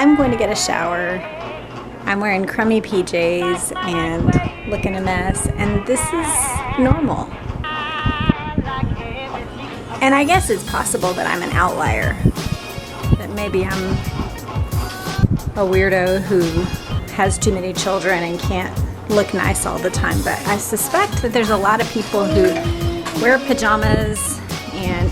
I'm going to get a shower. I'm wearing crummy PJs and looking a mess, and this is normal. And I guess it's possible that I'm an outlier, that maybe I'm a weirdo who has too many children and can't look nice all the time, but I suspect that there's a lot of people who wear pajamas and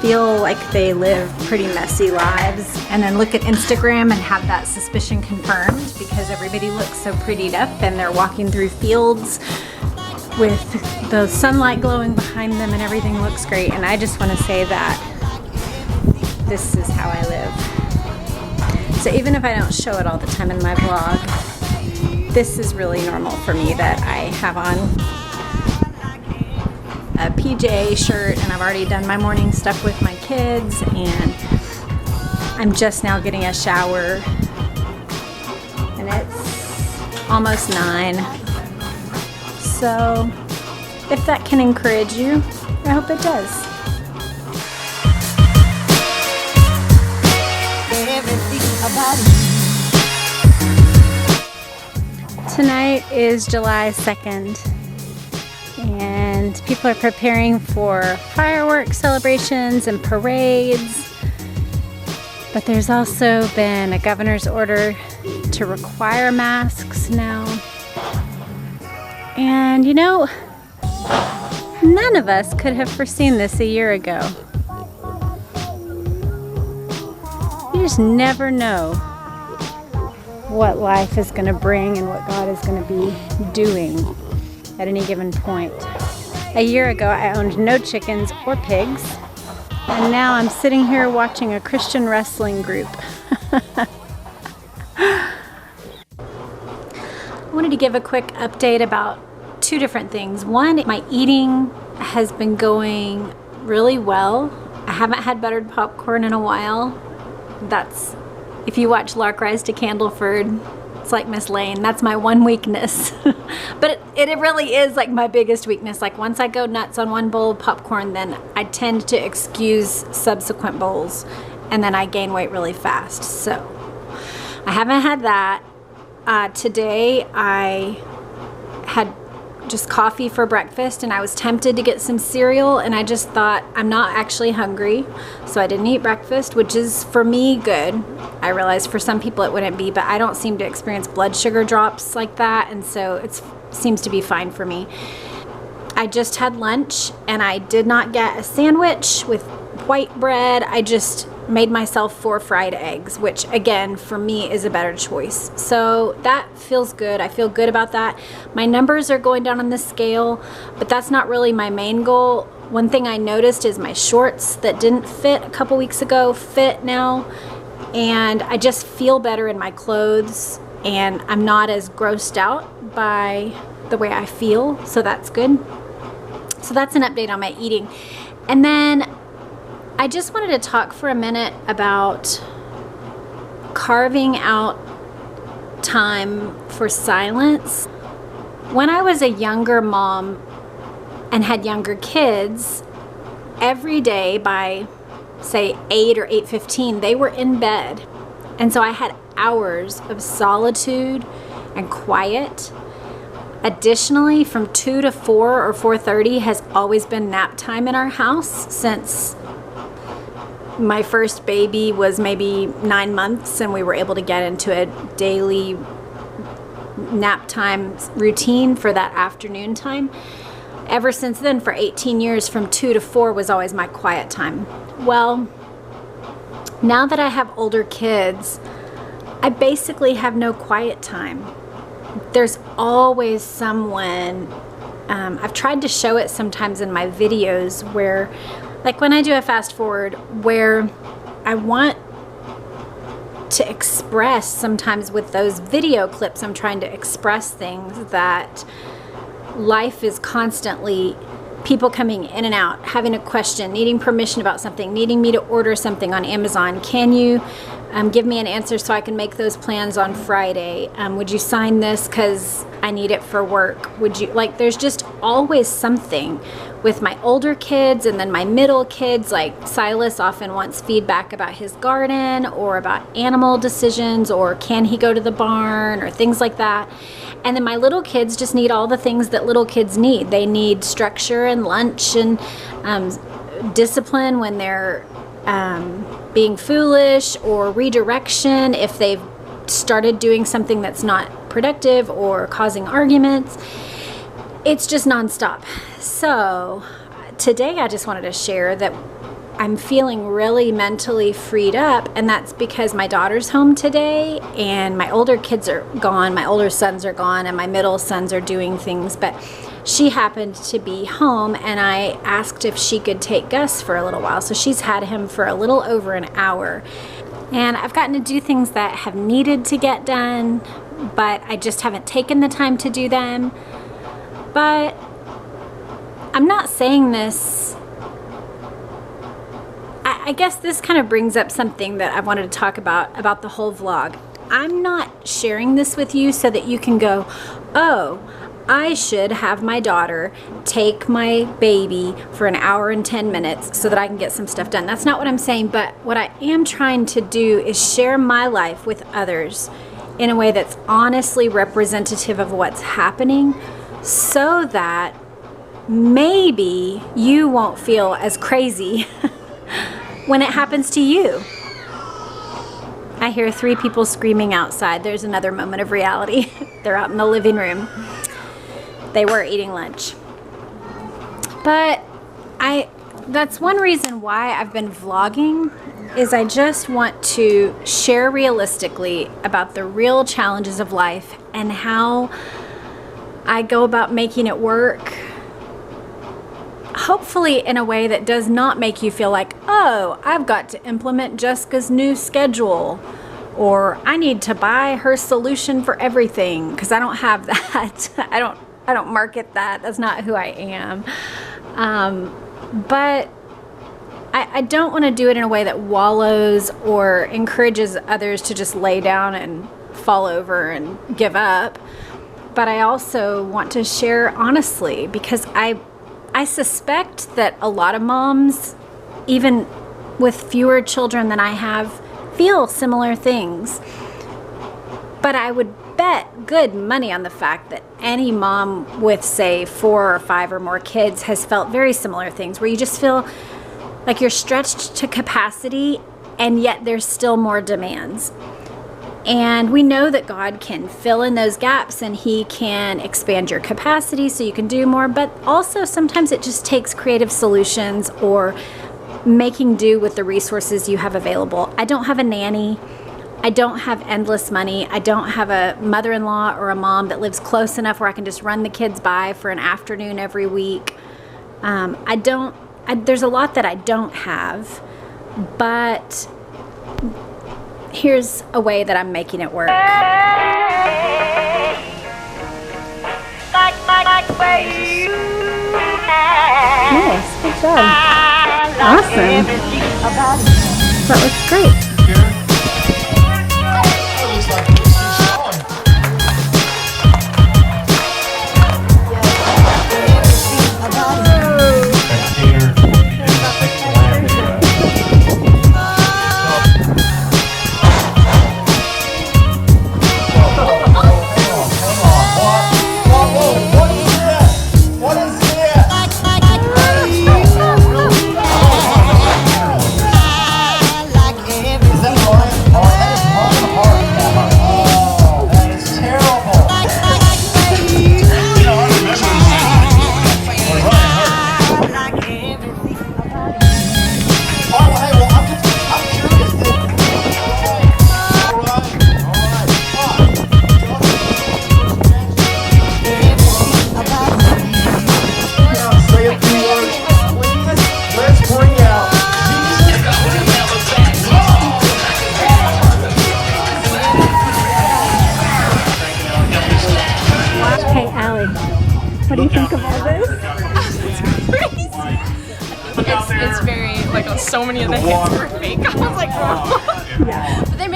feel like they live pretty messy lives and then look at Instagram and have that suspicion confirmed because everybody looks so prettied up and they're walking through fields with the sunlight glowing behind them and everything looks great. And I just want to say that this is how I live. So even if I don't show it all the time in my vlog, this is really normal for me, that I have on a PJ shirt and I've already done my morning stuff with my kids and I'm just now getting a shower and it's almost 9. So if that can encourage you, I hope it does. Tonight is July 2nd. And people are preparing for fireworks celebrations and parades. But there's also been a governor's order to require masks now. And you know, none of us could have foreseen this a year ago. You just never know what life is going to bring and what God is going to be doing at any given point. A year ago, I owned no chickens or pigs, and now I'm sitting here watching a Christian wrestling group. I wanted to give a quick update about 2 different things. One, my eating has been going really well. I haven't had buttered popcorn in a while. That's, if you watch Lark Rise to Candleford, it's like Miss Lane. That's my one weakness. But it really is like my biggest weakness. Like once I go nuts on one bowl of popcorn, then I tend to excuse subsequent bowls and then I gain weight really fast. So I haven't had that. Today I had just coffee for breakfast and I was tempted to get some cereal and I just thought I'm not actually hungry, so I didn't eat breakfast, which is for me good. I realize for some people it wouldn't be, but I don't seem to experience blood sugar drops like that, and so it seems to be fine for me. I just had lunch and I did not get a sandwich with white bread. I just made myself 4 fried eggs, which again for me is a better choice. So that feels good. I feel good about that. My numbers are going down on the scale, but that's not really my main goal. One thing I noticed is my shorts that didn't fit a couple weeks ago fit now, and I just feel better in my clothes and I'm not as grossed out by the way I feel, so that's good. So that's an update on my eating. And then I just wanted to talk for a minute about carving out time for silence. When I was a younger mom and had younger kids, every day by say 8 or 8:15, they were in bed. And so I had hours of solitude and quiet. Additionally, from 2 to 4 or 4:30 has always been nap time in our house since my first baby was maybe 9 months and we were able to get into a daily nap time routine for that afternoon time. Ever since then, for 18 years, from 2 to 4 was always my quiet time. Well, now that I have older kids, I basically have no quiet time. There's always someone, I've tried to show it sometimes in my videos where, like when I do a fast forward, where I want to express sometimes with those video clips, I'm trying to express things that life is constantly people coming in and out, having a question, needing permission about something, needing me to order something on Amazon. Can you Give me an answer so I can make those plans on Friday. Would you sign this because I need it for work? Would you, like, there's just always something with my older kids, and then my middle kids, like Silas often wants feedback about his garden or about animal decisions, or can he go to the barn, or things like that. And then my little kids just need all the things that little kids need. They need structure and lunch and discipline when they're being foolish, or redirection if they've started doing something that's not productive or causing arguments. It's just nonstop. So today I just wanted to share that I'm feeling really mentally freed up, and that's because my daughter's home today and my older kids are gone. My older sons are gone and my middle sons are doing things, but she happened to be home, and I asked if she could take Gus for a little while. So she's had him for a little over an hour, and I've gotten to do things that have needed to get done, but I just haven't taken the time to do them. But I'm not saying this, I guess this kind of brings up something that I wanted to talk about the whole vlog. I'm not sharing this with you so that you can go, oh, I should have my daughter take my baby for an hour and 10 minutes so that I can get some stuff done. That's not what I'm saying, but what I am trying to do is share my life with others in a way that's honestly representative of what's happening, so that maybe you won't feel as crazy when it happens to you. I hear 3 people screaming outside. There's another moment of reality. They're out in the living room. They were eating lunch. But that's one reason why I've been vlogging, is I just want to share realistically about the real challenges of life and how I go about making it work, hopefully in a way that does not make you feel like, oh, I've got to implement Jessica's new schedule, or I need to buy her solution for everything, because I don't have that. I don't market that. That's not who I am. But I don't want to do it in a way that wallows or encourages others to just lay down and fall over and give up. But I also want to share honestly, because I suspect that a lot of moms, even with fewer children than I have, feel similar things. But I would bet good money on the fact that any mom with, say, 4 or 5 or more kids has felt very similar things, where you just feel like you're stretched to capacity, and yet there's still more demands. And we know that God can fill in those gaps, and He can expand your capacity so you can do more, but also sometimes it just takes creative solutions or making do with the resources you have available. I don't have a nanny. I don't have endless money. I don't have a mother-in-law or a mom that lives close enough where I can just run the kids by for an afternoon every week. There's a lot that I don't have, but here's a way that I'm making it work. Nice, good job. Awesome. That looks great. What do you think of all this? It's very, like, so many of the hits were fake. I was like, oh. Yeah. But they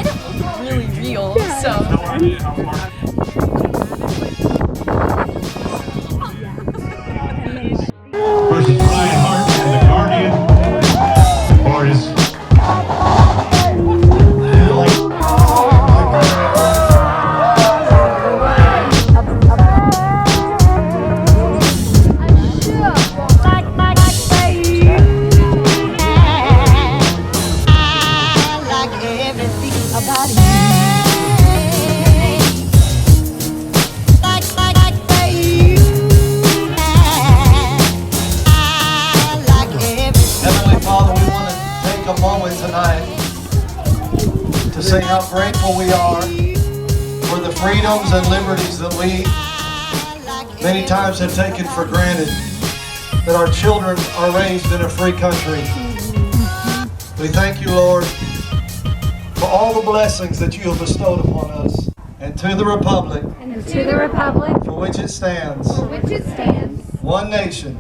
about you. Heavenly Father, we want to take a moment tonight to say how grateful we are for the freedoms and liberties that we many times have taken for granted, that our children are raised in a free country. We thank you, Lord, for all the blessings that you have bestowed upon us, and to the republic, for which it stands, one nation,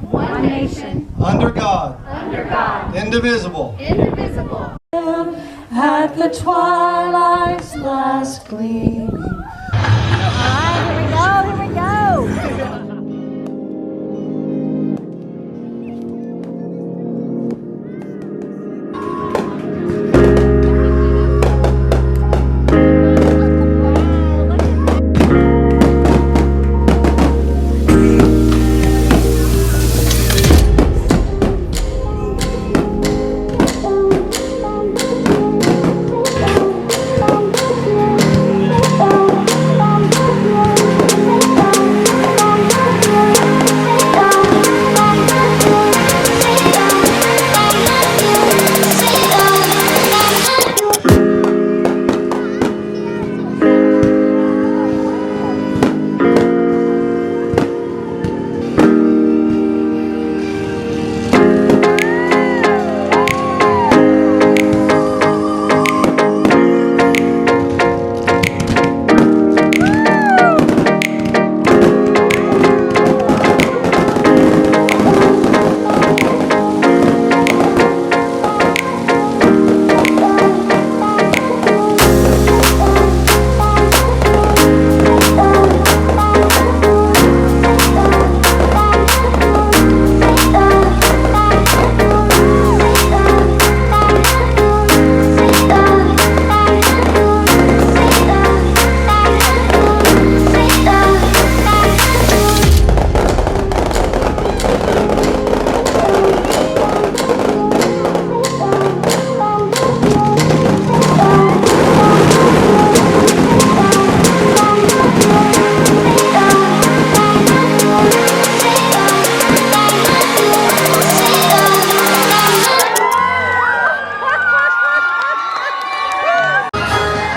under God, indivisible. At the twilight's last gleaming. Here we go.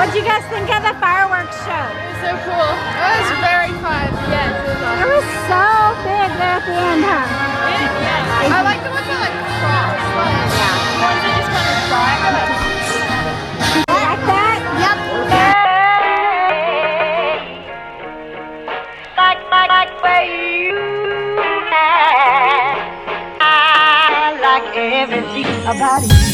What'd you guys think of the fireworks show? It was so cool. It was very fun. Yes, it was awesome. It was so big there at the end, huh? Yeah. I like the ones that like cross. Yeah. The ones that just kind of fly. Like that? Yep. Like where you are. I like everything about you.